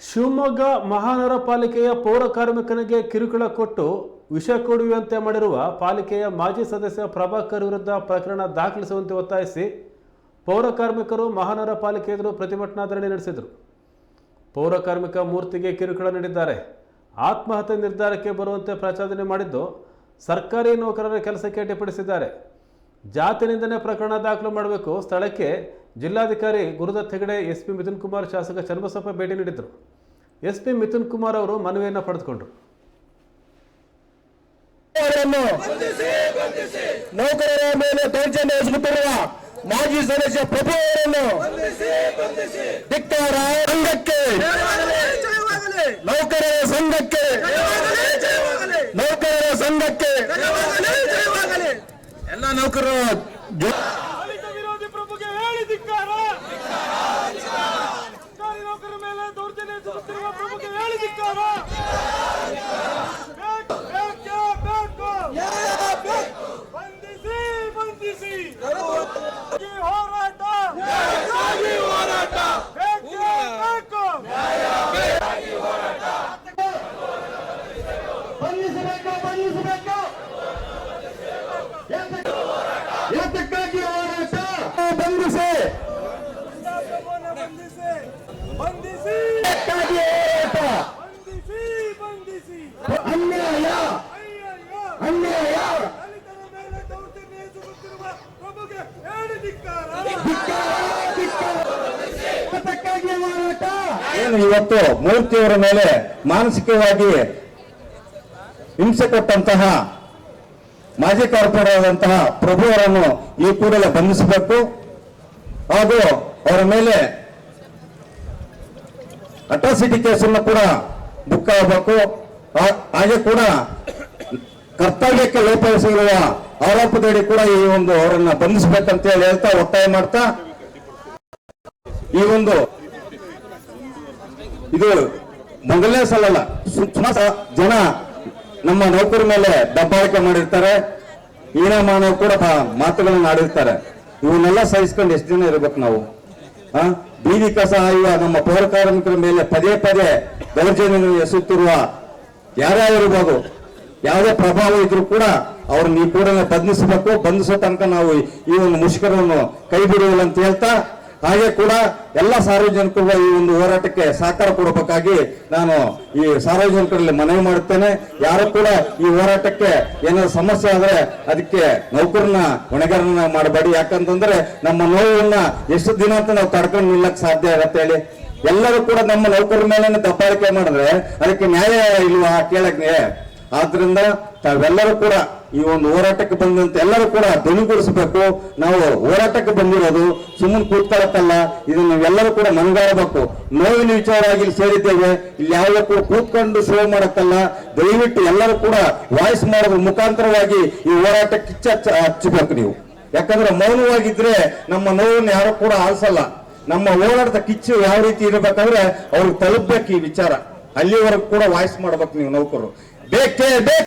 ಶಿವಮೊಗ್ಗ ಮಹಾನಗರ ಪಾಲಿಕೆಯ ಪೌರ ಕಾರ್ಮಿಕನಿಗೆ ಕಿರುಕುಳ ಕೊಟ್ಟು ವಿಷ ಕೊಡುವಂತೆ ಮಾಡಿರುವ ಪಾಲಿಕೆಯ ಮಾಜಿ ಸದಸ್ಯ ಪ್ರಭಾಕರ್ ವಿರುದ್ಧ ಪ್ರಕರಣ ದಾಖಲಿಸುವಂತೆ ಒತ್ತಾಯಿಸಿ ಪೌರ ಕಾರ್ಮಿಕರು ಮಹಾನಗರ ಪಾಲಿಕೆ ಎದುರು ಪ್ರತಿಭಟನಾ ಧರಣಿ ನಡೆಸಿದರು. ಪೌರ ಕಾರ್ಮಿಕ ಮೂರ್ತಿಗೆ ಕಿರುಕುಳ ನೀಡಿದ್ದಾರೆ, ಆತ್ಮಹತ್ಯೆ ನಿರ್ಧಾರಕ್ಕೆ ಬರುವಂತೆ ಪ್ರಚೋದನೆ ಮಾಡಿದ್ದು ಸರ್ಕಾರಿ ನೌಕರರ ಕೆಲಸಕ್ಕೆ ಅಡ್ಡಿಪಡಿಸಿದ್ದಾರೆ. ಜಾತಿ ನಿಂದನೆ ಪ್ರಕರಣ ದಾಖಲು ಮಾಡಬೇಕು. ಸ್ಥಳಕ್ಕೆ ಜಿಲ್ಲಾಧಿಕಾರಿ ಗುರುದತ್ ಹೆಗಡೆ, ಎಸ್ಪಿ ಮಿಥುನ್ ಕುಮಾರ್, ಶಾಸಕ ಚನ್ನಬಸಪ್ಪ ಭೇಟಿ ನೀಡಿದರು. ಎಸ್ಪಿ ಮಿಥುನ್ ಕುಮಾರ್ ಅವರು ಮನವಿಯನ್ನು ಪಡೆದುಕೊಂಡರು. ನೌಕರರ ಮೇಲೆ ದೌರ್ಜನ್ಯ ಎಸಗುತ್ತಿರುವ ಮಾಜಿ ಸದಸ್ಯ ಪ್ರಭು ಅವರನ್ನು ಧಿಕ್ಕಾರ, ಸಂಘಕ್ಕೆ, ನೌಕರರ ಸಂಘಕ್ಕೆ, ನೌಕರರ ಸಂಘಕ್ಕೆ, ಎಲ್ಲ ನೌಕರರು ವಿರೋಧಿ ಪ್ರಭುಗೆ ಹೇಳಿ ಧಿಕ್ಕಾರ. ಸರ್ಕಾರಿ ನೌಕರರ ಮೇಲೆ ದೌರ್ಜನ್ಯ ಎಸಗುತ್ತಿರುವ ಪ್ರಭುಗೆ ಹೇಳಿ ಧಿಕ್ಕಾರ. ಬಂಧಿಸಿ ಬಂಧಿಸಿ ಹೋರಾಟ ಏತಕ್ಕಾಗಿ ಹೋರಾಟ? ಬಂಧಿಸಿ ಬಂಧಿಸಿ ಬಂಧಿಸಿ ಅನ್ಯಾಯ ಅನ್ಯಾಯ ದಲಿತರ ಮೇಲೆ ದೌರ್ಜನ್ಯ ಎಸಗುತ್ತಿರುವ ಪ್ರಭುಗೆ ಹೇಳಿ ಧಿಕ್ಕಾರ. ಏನು ಇವತ್ತು ಮೂರ್ತಿಯವರ ಮೇಲೆ ಮಾನಸಿಕವಾಗಿ ಹಿಂಸೆ ಕೊಟ್ಟಂತಹ ಮಾಜಿ ಕಾರ್ಪೊರೇಟರ್ ಆದಂತಹ ಪ್ರಭು ಅವರನ್ನು ಈ ಕೂಡಲೇ ಬಂಧಿಸಬೇಕು ಹಾಗೂ ಅವರ ಮೇಲೆ ಅಟ್ರಾಸಿಟಿ ಕೇಸನ್ನು ಕೂಡ ಬುಕ್ ಆಗಬೇಕು. ಹಾಗೆ ಕೂಡ ಕರ್ತವ್ಯಕ್ಕೆ ಲೋಪವೆಸಗಿರುವ ಆರೋಪದಡಿ ಕೂಡ ಈ ಒಂದು ಅವರನ್ನ ಬಂಧಿಸಬೇಕಂತ ಹೇಳಿ ಹೇಳ್ತಾ ಒತ್ತಾಯ ಮಾಡ್ತಾ ಈ ಒಂದು ಇದು ಮೊದಲನೇ ಸಲ ಅಲ್ಲ, ಸುಮಾರು ಜನ ನಮ್ಮ ನೌಕರ ಮೇಲೆ ದಬ್ಬಾಳಿಕೆ ಮಾಡಿರ್ತಾರೆ, ಹೀನಮಾನ ಕೂಡ ಮಾತುಗಳನ್ನು ಆಡಿರ್ತಾರೆ. ಇವನ್ನೆಲ್ಲ ಸಹಿಸ್ಕೊಂಡು ಎಷ್ಟು ದಿನ ಇರ್ಬೇಕು ನಾವು? ಬೀದಿ ಕಸ ಆಯುವ ನಮ್ಮ ಪೌರ ಕಾರ್ಮಿಕರ ಮೇಲೆ ಪದೇ ಪದೇ ದೌರ್ಜನ್ಯ ಎಸಗುತ್ತಿರುವ ಯಾರ್ಯಾರಿರ್ಬೋದು, ಯಾವುದೇ ಪ್ರಭಾವ ಇದ್ರೂ ಕೂಡ ಅವ್ರನ್ನ ಈ ಕೂಡಲೇ ಬಂಧಿಸಬೇಕು. ಬಂಧಿಸೋ ತನಕ ನಾವು ಈ ಒಂದು ಮುಷ್ಕರವನ್ನು ಕೈ ಬಿಡುವುದಿಲ್ಲ ಅಂತ ಹೇಳ್ತಾ, ಹಾಗೆ ಕೂಡ ಎಲ್ಲ ಸಾರ್ವಜನಿಕರು ಈ ಒಂದು ಹೋರಾಟಕ್ಕೆ ಸಹಕಾರ ಕೊಡಬೇಕಾಗಿ ನಾನು ಈ ಸಾರ್ವಜನಿಕರಲ್ಲಿ ಮನವಿ ಮಾಡುತ್ತೇನೆ. ಯಾರು ಕೂಡ ಈ ಹೋರಾಟಕ್ಕೆ ಏನಾದ್ರು ಸಮಸ್ಯೆ ಆದ್ರೆ ಅದಕ್ಕೆ ನೌಕರನ್ನ ಹೊಣೆಗಾರನ ಮಾಡಬೇಡಿ. ಯಾಕಂತಂದ್ರೆ ನಮ್ಮ ನೋವನ್ನ ಎಷ್ಟು ದಿನ ಅಂತ ನಾವು ತಡ್ಕೊಂಡು ನಿಲ್ಲಕ್ ಸಾಧ್ಯ ಆಗತ್ತೆ ಹೇಳಿ? ಎಲ್ಲರೂ ಕೂಡ ನಮ್ಮ ನೌಕರರ ಮೇಲೆ ದಬ್ಬಾಳಿಕೆ ಮಾಡಿದ್ರೆ ಅದಕ್ಕೆ ನ್ಯಾಯ ಇಲ್ವಾ ಕೇಳಕ್ಕೆ? ಆದ್ರಿಂದ ತಾವೆಲ್ಲರೂ ಕೂಡ ಈ ಒಂದು ಹೋರಾಟಕ್ಕೆ ಬಂದಂತೆ ಎಲ್ಲರೂ ಕೂಡ ಧ್ವನಿಗೂಡಿಸಬೇಕು. ನಾವು ಹೋರಾಟಕ್ಕೆ ಬಂದಿರೋದು ಸುಮ್ಮನೆ ಕೂತ್ಕೊಳ್ಳಕ್ಕಲ್ಲ, ಇದನ್ನು ನಾವೆಲ್ಲರೂ ಕೂಡ ಮನಗಾಡಬೇಕು. ನೋವಿನ ವಿಚಾರವಾಗಿ ಸೇರಿದ್ದೇವೆ, ಇಲ್ಲಿ ಯಾವುದೇ ಕೂಡ ಕೂತ್ಕೊಂಡು ಶೋ ಮಾಡಕ್ಕಲ್ಲ. ದಯವಿಟ್ಟು ಎಲ್ಲರೂ ಕೂಡ ವಾಯ್ಸ್ ಮಾಡೋದ್ರ ಮುಖಾಂತರವಾಗಿ ಈ ಹೋರಾಟಕ್ಕೆ ಹಚ್ಚಬೇಕು ನೀವು. ಯಾಕಂದ್ರೆ ಮೌನವಾಗಿದ್ರೆ ನಮ್ಮ ನೋವನ್ನು ಯಾರು ಕೂಡ ಆಲಿಸಲ್ಲ. ನಮ್ಮ ಹೋರಾಟದ ಕಿಚ್ಚು ಯಾವ ರೀತಿ ಇರಬೇಕಂದ್ರೆ ಅವ್ರಿಗೆ ತಲುಪಬೇಕು ಈ ವಿಚಾರ. ಅಲ್ಲಿವರೆಗೂ ಕೂಡ ವಾಯ್ಸ್ ಮಾಡ್ಬೇಕು ನೀವು ನೌಕರರು. ಬೇಕೇ ಬೇಕು.